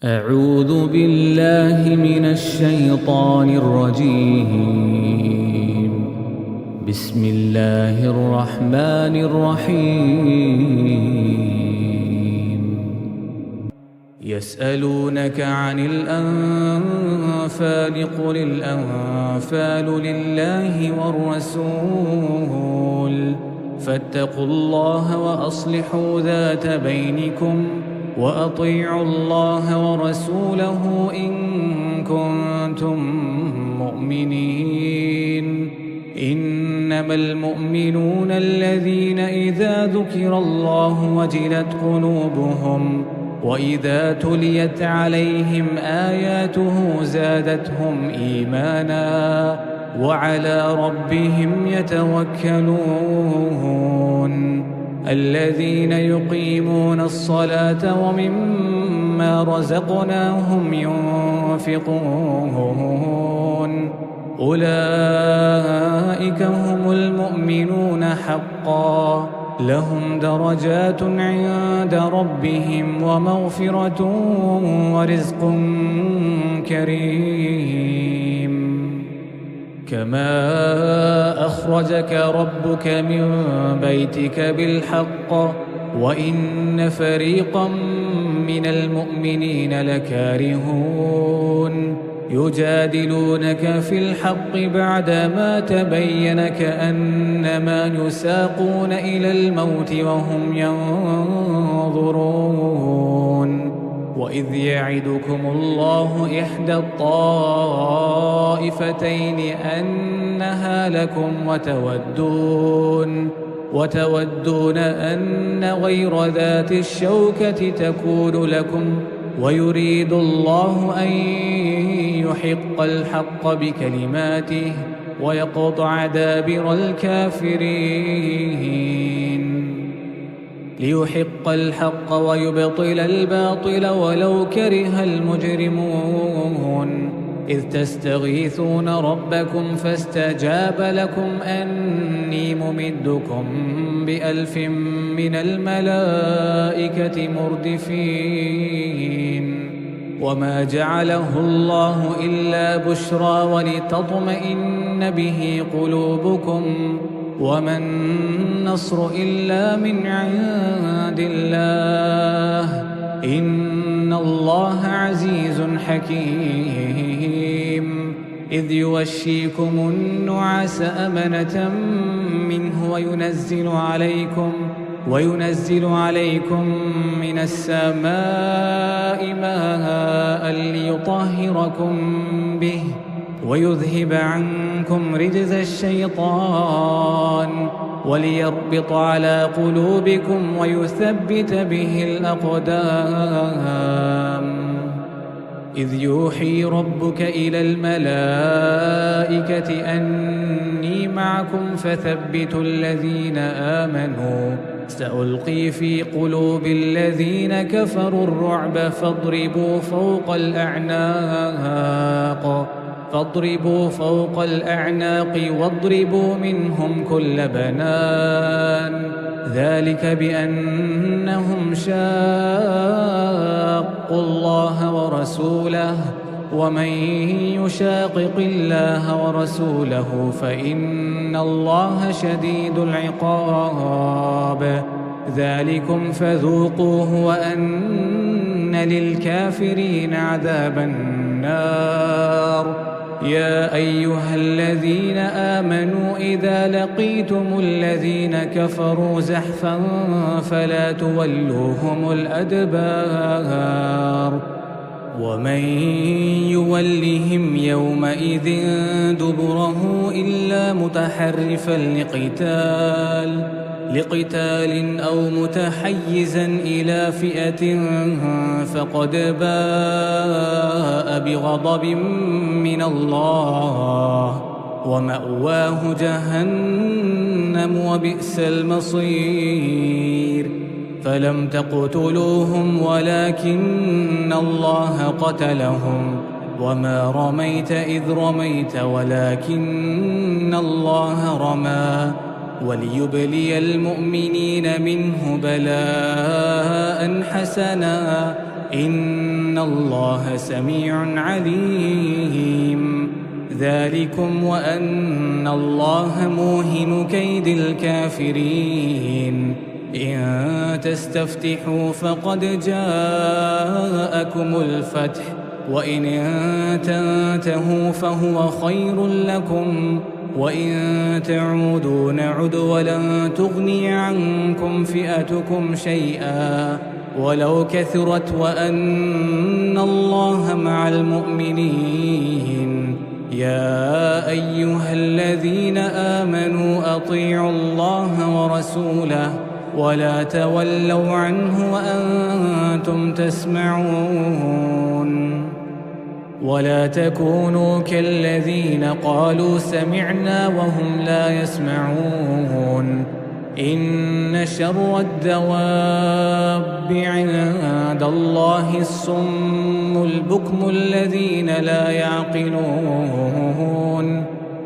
أعوذ بالله من الشيطان الرجيم. بسم الله الرحمن الرحيم. يسألونك عن الأنفال قل الأنفال لله والرسول فاتقوا الله وأصلحوا ذات بينكم وأطيعوا الله ورسوله إن كنتم مؤمنين. إنما المؤمنون الذين إذا ذكر الله وجلت قلوبهم وإذا تليت عليهم آياته زادتهم إيمانا وعلى ربهم يتوكلون. الذين يقيمون الصلاة ومما رزقناهم ينفقون أولئك هم المؤمنون حقا لهم درجات عند ربهم ومغفرة ورزق كريم. كما أخرجك ربك من بيتك بالحق وإن فريقا من المؤمنين لكارهون يجادلونك في الحق بعدما تبين كأنما يساقون إلى الموت وهم ينظرون. وإذ يعدكم الله إحدى الطائفتين أنها لكم وتودون أن غير ذات الشوكة تكون لكم ويريد الله أن يحق الحق بكلماته ويقطع دابر الكافرين. ليحق الحق ويبطل الباطل ولو كره المجرمون. إذ تستغيثون ربكم فاستجاب لكم أني ممدكم ب1000 من الملائكة مردفين. وما جعله الله إلا بشرى ولتطمئن به قلوبكم وما النصر إلا من عند الله إن الله عزيز حكيم. إذ يوشيكم النعاس أمنة منه وينزل عليكم من السماء ماء ليطهركم به ويذهب عنكم رجز الشيطان وليربط على قلوبكم ويثبت به الأقدام. إذ يوحي ربك إلى الملائكة أني معكم فثبتوا الذين آمنوا سألقي في قلوب الذين كفروا الرعب فاضربوا فوق الأعناق واضربوا منهم كل بنان. ذلك بأنهم شاقوا الله ورسوله ومن يشاقق الله ورسوله فإن الله شديد العقاب. ذلكم فذوقوه وأن للكافرين عذاب النار. يا أيها الذين آمنوا إذا لقيتم الذين كفروا زحفا فلا تولوهم الأدبار. ومن يولهم يومئذ دبره إلا متحرفا لقتال أو متحيزا إلى فئة فقد باء بغضب من الله ومأواه جهنم وبئس المصير. فلم تقتلوهم ولكن الله قتلهم وما رميت إذ رميت ولكن الله رمى وليبلي المؤمنين منه بلاء حسنا إن الله سميع عليم. ذلكم وأن الله موهن كيد الكافرين. إن تستفتحوا فقد جاءكم الفتح، وإن تنتهوا فهو خير لكم، وإن تعودوا نعد ولن تغني عنكم فئتكم شيئا ولو كثرت وأن الله مع المؤمنين. يا أيها الذين آمنوا أطيعوا الله ورسوله ولا تولوا عنه وأنتم تسمعون. ولا تكونوا كالذين قالوا سمعنا وهم لا يسمعون. إن شر الدواب عند الله الصم البكم الذين لا يعقلون.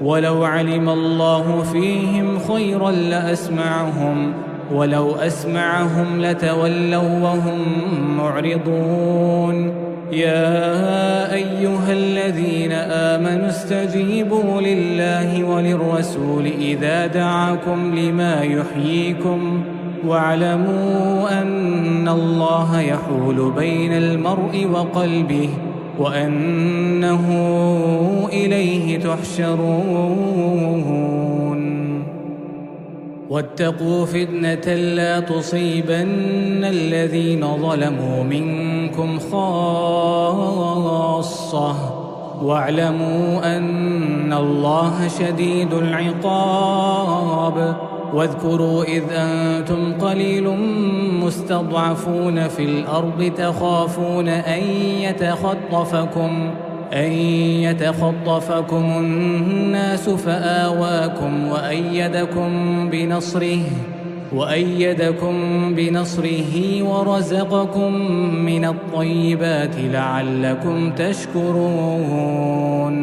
ولو علم الله فيهم خيرا لأسمعهم، ولو أسمعهم لتولوا وهم معرضون. يا أيها الذين آمنوا استجيبوا لله وللرسول إذا دعاكم لما يحييكم، واعلموا أن الله يحول بين المرء وقلبه وأنه إليه تحشرون. واتقوا فتنة لا تصيبن الذين ظلموا منكم خاصة، واعلموا أن الله شديد العقاب. واذكروا إذ أنتم قليل مستضعفون في الأرض تخافون أن يتخطفكم الناس فآواكم وأيدكم بنصره ورزقكم من الطيبات لعلكم تشكرون.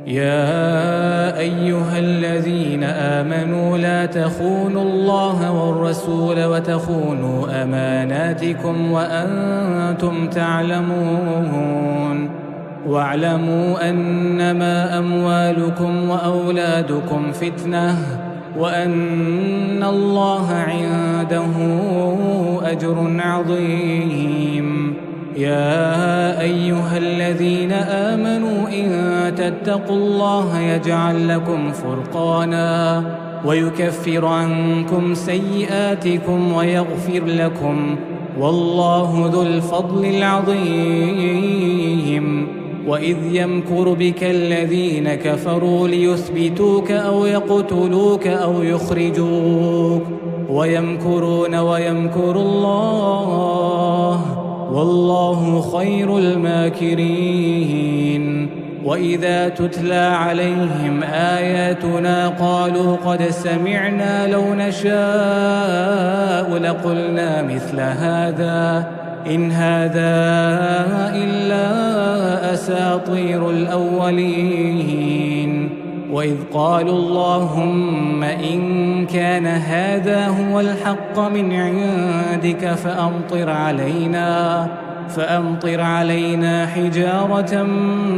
يا أيها الذين آمنوا لا تخونوا الله والرسول وتخونوا أماناتكم وأنتم تعلمون. واعلموا أنما أموالكم وأولادكم فتنة وأن الله عنده أجر عظيم. يا أيها الذين آمنوا إن تتقوا الله يجعل لكم فرقانا ويكفر عنكم سيئاتكم ويغفر لكم، والله ذو الفضل العظيم. وإذ يمكر بك الذين كفروا ليثبتوك أو يقتلوك أو يخرجوك ويمكرون ويمكر الله، والله خير الماكرين. وإذا تتلى عليهم آياتنا قالوا قد سمعنا لو نشاء لقلنا مثل هذا إن هذا إلا أساطير الأولين. وإذ قالوا اللهم إن كان هذا هو الحق من عندك فأمطر علينا حجارة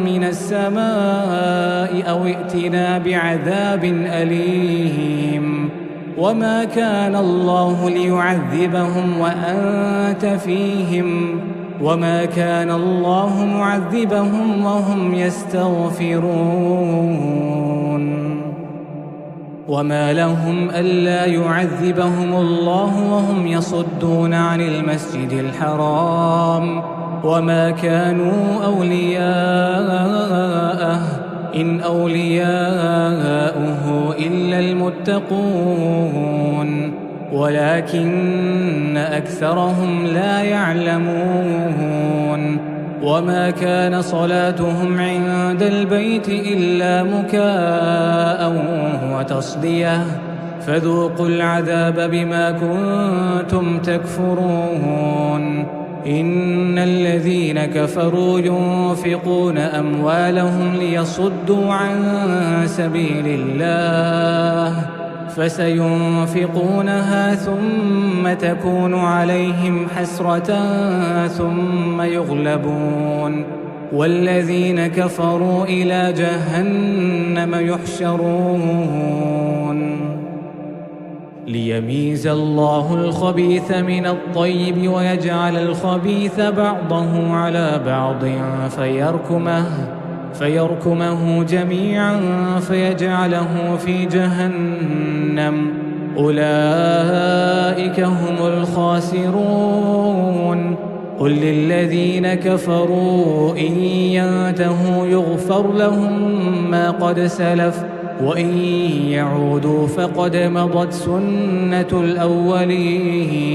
من السماء أو ائتنا بعذاب أليم. وما كان الله ليعذبهم وأنت فيهم، وما كان الله معذبهم وهم يستغفرون. وما لهم ألا يعذبهم الله وهم يصدون عن المسجد الحرام وما كانوا أولياءه إن أولياؤه إلا المتقون ولكن أكثرهم لا يعلمون. وما كان صلاتهم عند البيت إلا مكاء وتصدية فذوقوا العذاب بما كنتم تكفرون. إن الذين كفروا ينفقون أموالهم ليصدوا عن سبيل الله فسينفقونها ثم تكون عليهم حسرة ثم يغلبون والذين كفروا إلى جهنم يحشرون ليميز الله الخبيث من الطيب ويجعل الخبيث بعضه على بعض فيركمه جميعا فيجعله في جهنم أولئك هم الخاسرون قل للذين كفروا إن ينتهوا يغفر لهم ما قد سلف وإن يعودوا فقد مضت سنة الأولين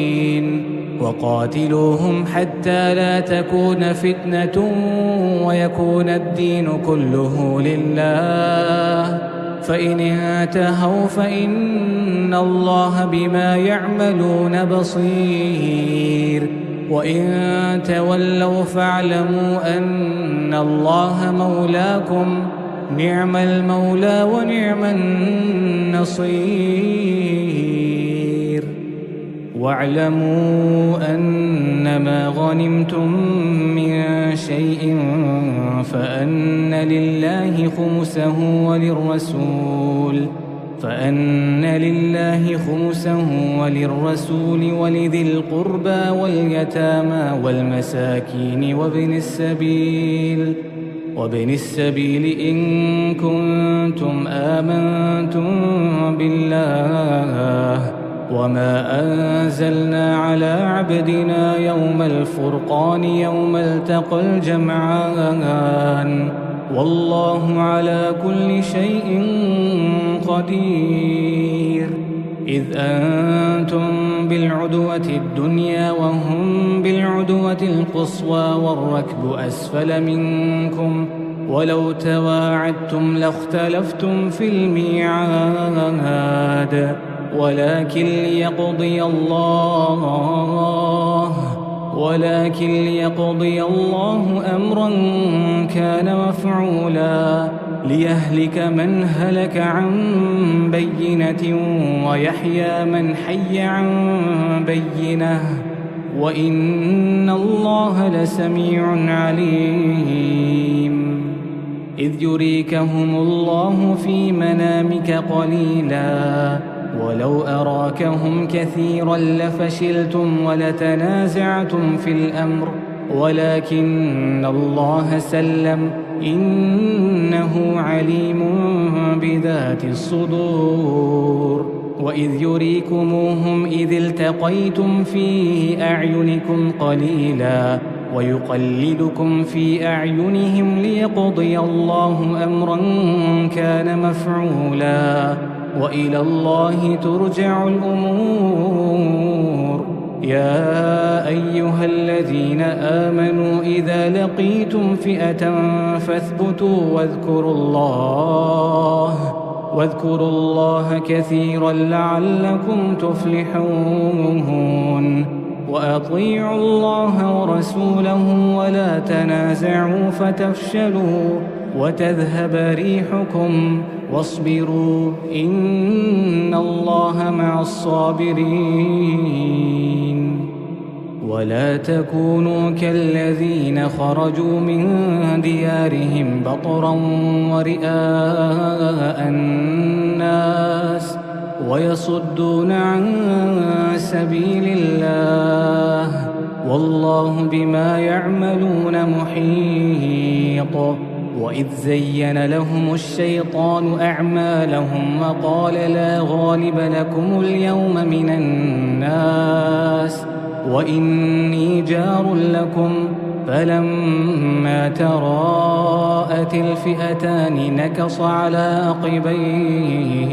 وقاتلوهم حتى لا تكون فتنة ويكون الدين كله لله فإن انتهوا فإن الله بما يعملون بصير وإن تولوا فاعلموا أن الله مولاكم نعم المولى ونعم النصير واعلموا أنما غنمتم من شيء فأن لله خمسه وللرسول ولذي القربى واليتامى والمساكين وابن السبيل إن كنتم آمنتم بالله وما أنزلنا على عبدنا يوم الفرقان يوم التقى الجمعان والله على كل شيء قدير إذ أنتم بالعدوة الدنيا وهم بالعدوة القصوى والركب أسفل منكم ولو تواعدتم لاختلفتم في الميعاد ولكن ليقضي الله أمرا كان مفعولا ليهلك من هلك عن بينة ويحيى من حي عن بينة وإن الله لسميع عليم إذ يريكهم الله في منامك قليلا ولو أراكهم كثيرا لفشلتم ولتنازعتم في الأمر ولكن الله سلم إنه عليم بذات الصدور وإذ يريكموهم إذ التقيتم في أعينكم قليلا ويقللكم في أعينهم ليقضي الله أمرا كان مفعولا وإلى الله ترجع الأمور يا أيها الذين آمنوا إذا لقيتم فئة فاثبتوا واذكروا الله كثيرا لعلكم تفلحون وأطيعوا الله ورسوله ولا تنازعوا فتفشلوا وتذهب ريحكم واصبروا إن الله مع الصابرين ولا تكونوا كالذين خرجوا من ديارهم بطرا ورئاء الناس ويصدون عن سبيل الله والله بما يعملون محيط وإذ زين لهم الشيطان أعمالهم وقال لا غالب لكم اليوم من الناس وإني جار لكم فلما تراءت الفئتان نكص على عقبيه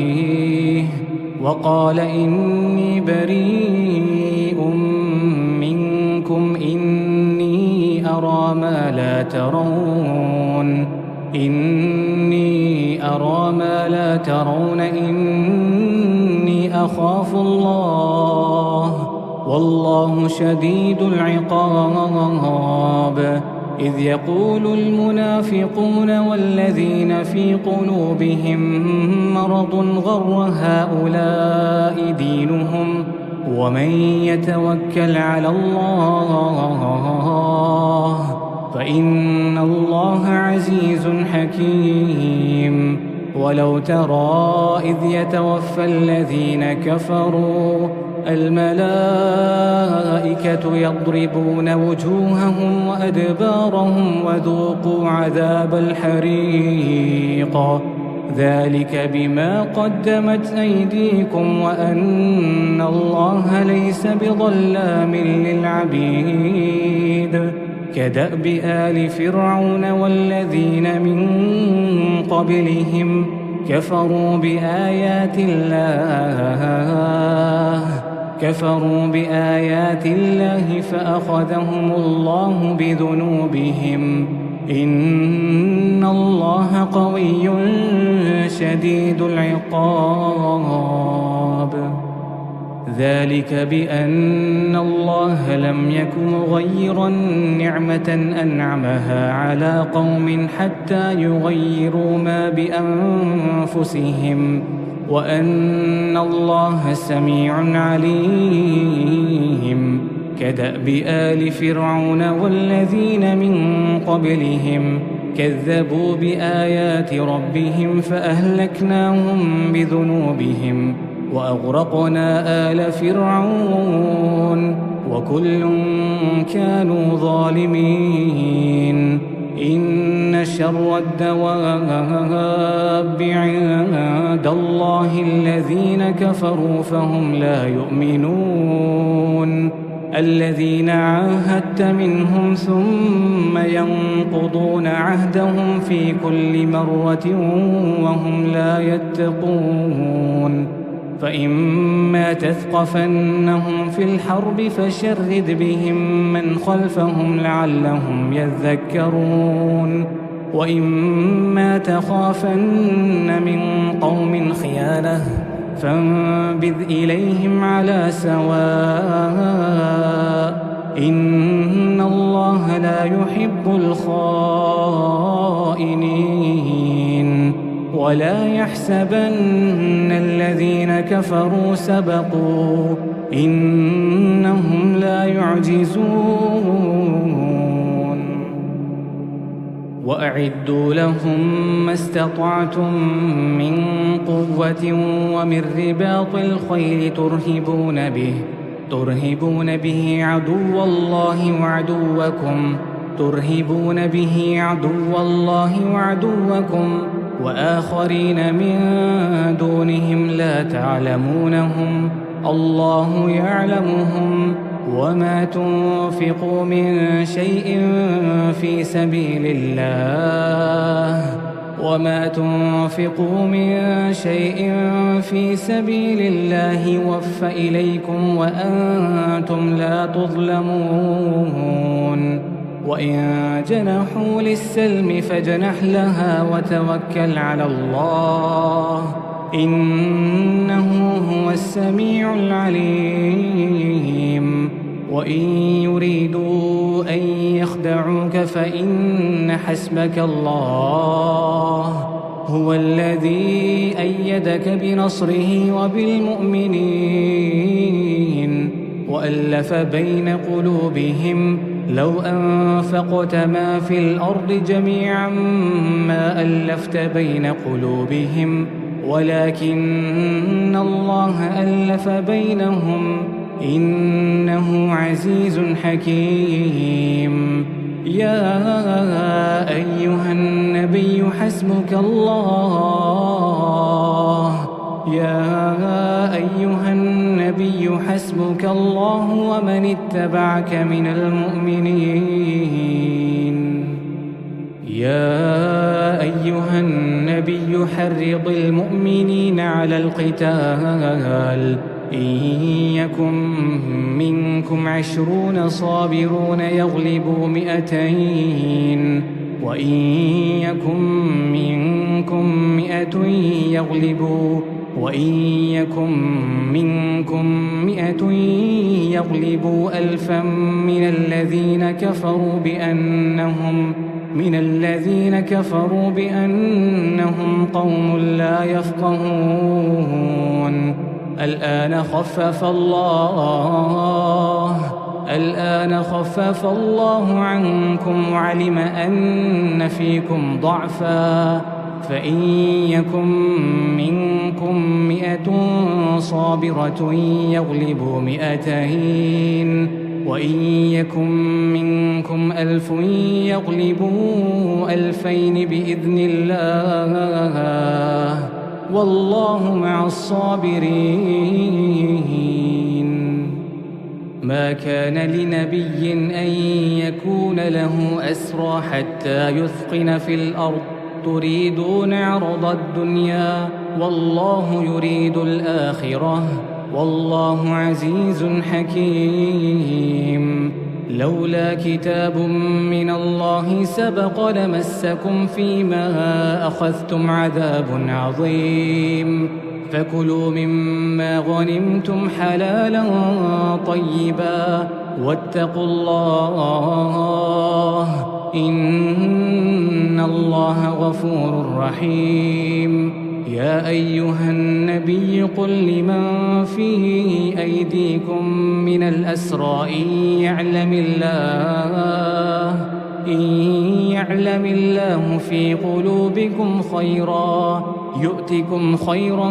وقال إني بريء منكم إني أرى ما لا ترون إني أخاف الله والله شديد العقاب إذ يقول المنافقون والذين في قلوبهم مرض غر هؤلاء دينهم ومن يتوكل على الله فإن الله عزيز حكيم ولو ترى إذ يتوفى الذين كفروا الملائكة يضربون وجوههم وأدبارهم وذوقوا عذاب الحريق ذلك بما قدمت أيديكم وأن الله ليس بظلام للعبيد كدأب آل فرعون والذين من قبلهم كفروا بآيات الله فأخذهم الله بذنوبهم إن الله قوي شديد العقاب ذلك بأن الله لم يكن مغيرا نعمة أنعمها على قوم حتى يغيروا ما بأنفسهم وأن الله سميع عليم كدأب آل فرعون والذين من قبلهم كذبوا بآيات ربهم فأهلكناهم بذنوبهم وأغرقنا آل فرعون وكل كانوا ظالمين إن شر الدواب عند الله الذين كفروا فهم لا يؤمنون الذين عاهدت منهم ثم ينقضون عهدهم في كل مرة وهم لا يتقون فإما تثقفنهم في الحرب فشرد بهم من خلفهم لعلهم يذكرون وإما تخافن من قوم خيانة فانبذ إليهم على سواء إن الله لا يحب الخائنين ولا يحسبن الذين كفروا سبقوا إنهم لا يعجزون وأعدوا لهم ما استطعتم من قوة ومن رباط الخيل ترهبون به عدو الله وعدوكم وآخرين من دونهم لا تعلمونهم الله يعلمهم وما تنفقوا من شيء في سبيل الله يوفى إليكم وأنتم لا تظلمون وإن جنحوا للسلم فاجنح لها وتوكل على الله إنه هو السميع العليم وإن يريدوا أن يخدعوك فإن حسبك الله هو الذي أيدك بنصره وبالمؤمنين وألف بين قلوبهم لو أنفقت ما في الأرض جميعا ما ألفت بين قلوبهم ولكن الله ألف بينهم إنه عزيز حكيم يا أيها النبي حسبك الله ومن اتبعك من المؤمنين يا أيها النبي حرض المؤمنين على القتال إن يكن منكم 20 صابرون يغلبوا 200 وإن يكن منكم 100 وإن يكن منكم 100 يغلبوا 1000 من الذين كفروا بأنهم قوم لا يفقهون. الآن خفف الله عنكم وعلم أن فيكم ضعفا، فإن يكن منكم 100 صابرة يغلبوا 200، وإن يكن منكم 1000 يغلبوا 2000 بإذن الله، والله مع الصابرين. ما كان لنبي أن يكون له أسرى حتى يثخن في الأرض، تريدون عرض الدنيا والله يريد الآخرة، والله عزيز حكيم. لولا كتاب من الله سبق لمسكم فيما أخذتم عذاب عظيم، فكلوا مما غنمتم حلالا طيبا واتقوا الله إن الله غفور رحيم. يا أيها النبي قل لمن في أيديكم من الأسرى إن يعلم الله في قلوبكم خيرا يؤتكم خيرا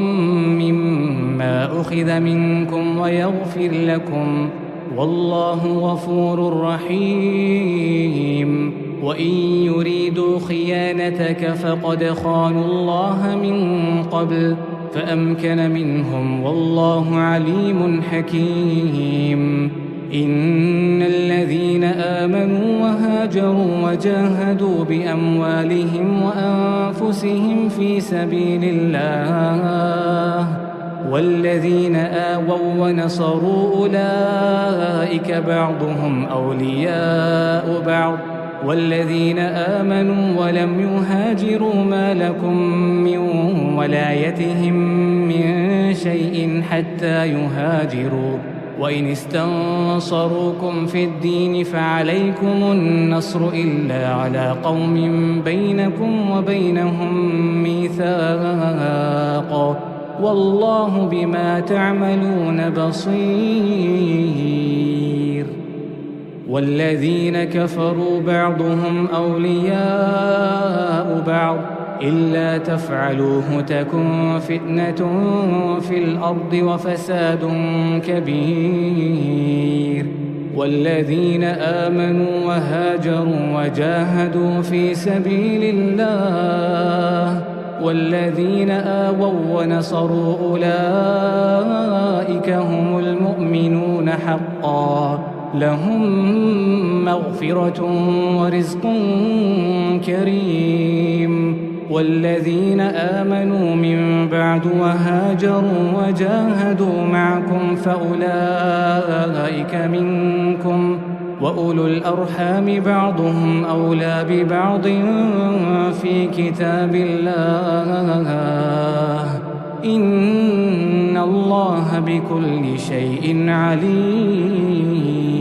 مما أخذ منكم ويغفر لكم، والله غفور رحيم. وإن يريدوا خيانتك فقد خانوا الله من قبل فأمكن منهم، والله عليم حكيم. إن الذين آمنوا وهاجروا وجاهدوا بأموالهم وأنفسهم في سبيل الله والذين آووا ونصروا أولئك بعضهم أولياء بعض، والذين آمنوا ولم يهاجروا ما لكم من ولايتهم من شيء حتى يهاجروا، وإن استنصروكم في الدين فعليكم النصر إلا على قوم بينكم وبينهم ميثاق، والله بما تعملون بصير. والذين كفروا بعضهم أولياء بعض إلا تفعلوه تكن فتنة في الأرض وفساد كبير. والذين آمنوا وهاجروا وجاهدوا في سبيل الله والذين آووا ونصروا أولئك هم المؤمنون حقا، لهم مغفرة ورزق كريم. والذين آمنوا من بعد وهاجروا وجاهدوا معكم فأولئك منكم، وأولو الأرحام بعضهم أولى ببعض في كتاب الله، إن الله بكل شيء عليم.